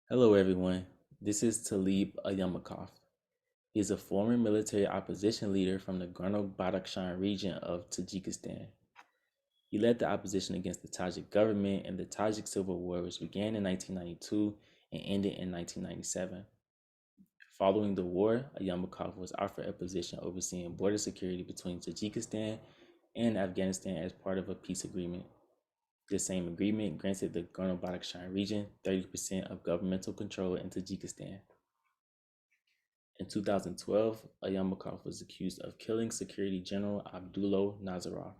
Hello, everyone. This is Talib Ayombekov. He is a former military opposition leader from the Gorno-Badakhshan region of Tajikistan. He led the opposition against the Tajik government in the Tajik Civil War, which began in 1992 and ended in 1997. Following the war, Ayombekov was offered a position overseeing border security between Tajikistan and Afghanistan as part of a peace agreement. This same agreement granted the Gorno-Badakhshan region 30% of governmental control in Tajikistan. In 2012, Ayombekov was accused of killing Security General Abdullah Nazarov.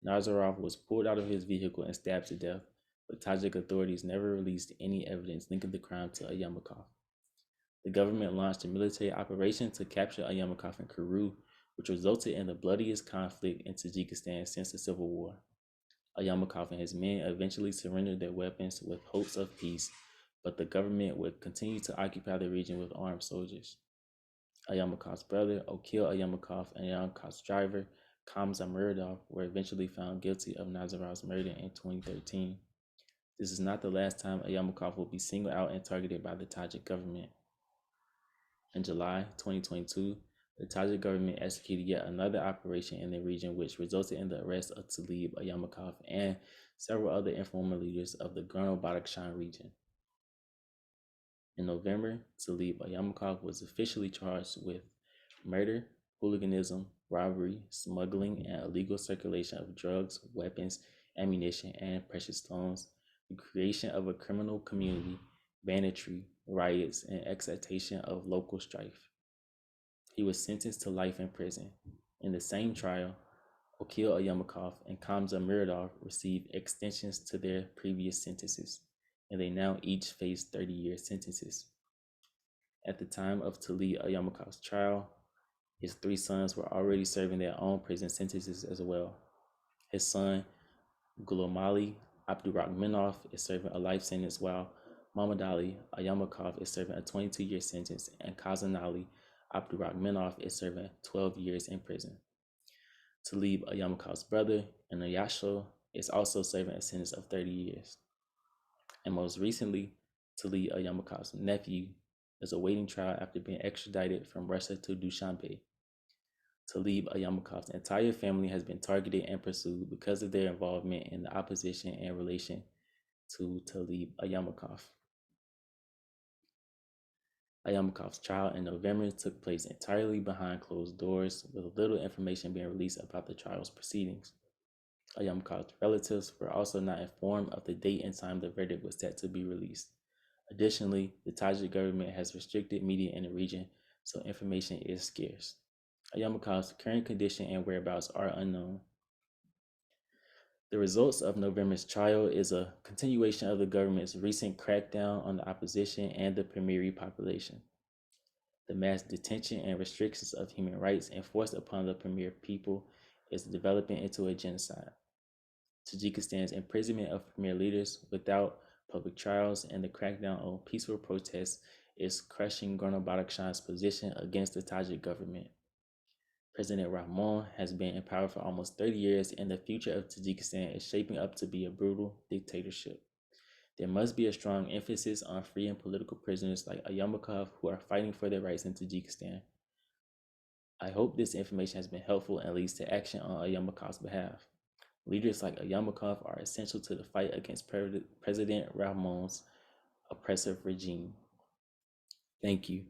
Nazarov was pulled out of his vehicle and stabbed to death, but Tajik authorities never released any evidence linking the crime to Ayombekov. The government launched a military operation to capture Ayombekov in Kuru, which resulted in the bloodiest conflict in Tajikistan since the Civil War. Ayombekov and his men eventually surrendered their weapons with hopes of peace, but the government would continue to occupy the region with armed soldiers. Ayombekov's brother, Okil Ayombekov, and Ayombekov's driver, Kamza Muradov, were eventually found guilty of Nazarov's murder in 2013. This is not the last time Ayombekov will be singled out and targeted by the Tajik government. In July 2022, the Tajik government executed yet another operation in the region, which resulted in the arrest of Tolib Ayombekov and several other informal leaders of the Gorno-Badakhshan region. In November, Tolib Ayombekov was officially charged with murder, hooliganism, robbery, smuggling, and illegal circulation of drugs, weapons, ammunition, and precious stones, the creation of a criminal community, banditry, riots, and excitation of local strife. He was sentenced to life in prison. In the same trial, Okil Ayombekov and Kamza Muradov received extensions to their previous sentences, and they now each face 30-year sentences. At the time of Tali Ayombekov's trial, his three sons were already serving their own prison sentences as well. His son, Gulomali Abdurakhmanov, is serving a life sentence, while Muhammad Ali Ayombekov is serving a 22-year sentence, and Kazan Ali Abdurakhmanov is serving 12 years in prison. Talib Ayombekov's brother, Inayasho, is also serving a sentence of 30 years. And most recently, Talib Ayombekov's nephew is awaiting trial after being extradited from Russia to Dushanbe. Talib Ayombekov's entire family has been targeted and pursued because of their involvement in the opposition in relation to Talib Ayombekov. Ayombekov's trial in November took place entirely behind closed doors, with little information being released about the trial's proceedings. Ayombekov's relatives were also not informed of the date and time the verdict was set to be released. Additionally, the Tajik government has restricted media in the region, so information is scarce. Ayombekov's current condition and whereabouts are unknown. The results of November's trial is a continuation of the government's recent crackdown on the opposition and the Pamiri population. The mass detention and restrictions of human rights enforced upon the Pamir people is developing into a genocide. Tajikistan's imprisonment of Pamir leaders without public trials and the crackdown on peaceful protests is crushing Gorno-Badakhshan's position against the Tajik government. President Rahmon has been in power for almost 30 years, and the future of Tajikistan is shaping up to be a brutal dictatorship. There must be a strong emphasis on freeing political prisoners like Ayombekov who are fighting for their rights in Tajikistan. I hope this information has been helpful and leads to action on Ayombekov's behalf. Leaders like Ayombekov are essential to the fight against President Rahmon's oppressive regime. Thank you.